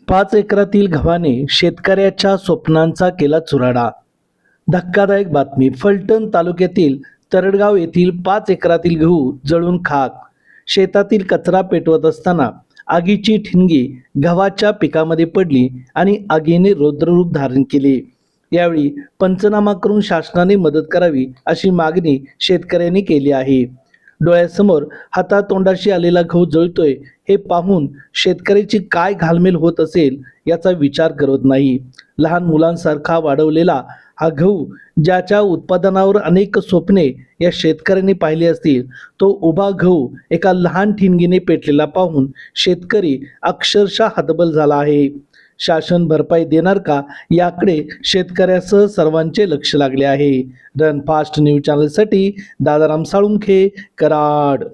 5 एकरातील गव्हाने शेतकऱ्याच्या स्वप्नांचा केला चुराडा. धक्कादायक बातमी. फलटण तालुक्यातील तरडगाव येथील 5 एकरातील गहू जळून खाक. शेतातील कचरा पेटवत असताना आगीची ठिणगी गव्हाच्या पिकामध्ये पडली आणि आगीने रौद्ररूप धारण केले. यावेळी पंचनामा करून शासनाने मदत करावी अशी मागणी शेतकऱ्यांनी केली आहे. डोळ्यासमोर हातातोंडाशी आलेला गहू जळतोय हे पाहून शेतकऱ्याची काय घालमेल होत असेल याचा विचार करत नाही. लहान मुलांसारखा वाढवलेला हा गहू, ज्याच्या उत्पादनावर अनेक स्वप्ने या शेतकऱ्यांनी पाहिली असतील, तो उभा गहू एका लहान ठिणगीने पेटलेला पाहून शेतकरी अक्षरशः हतबल झाला आहे. शासन भरपाई देणार का याकडे शेतकऱ्यासह सर्वांचे लक्ष लागले आहे. रन फास्ट न्यूज चॅनलसाठी दादाराम साळुंखे, कराड.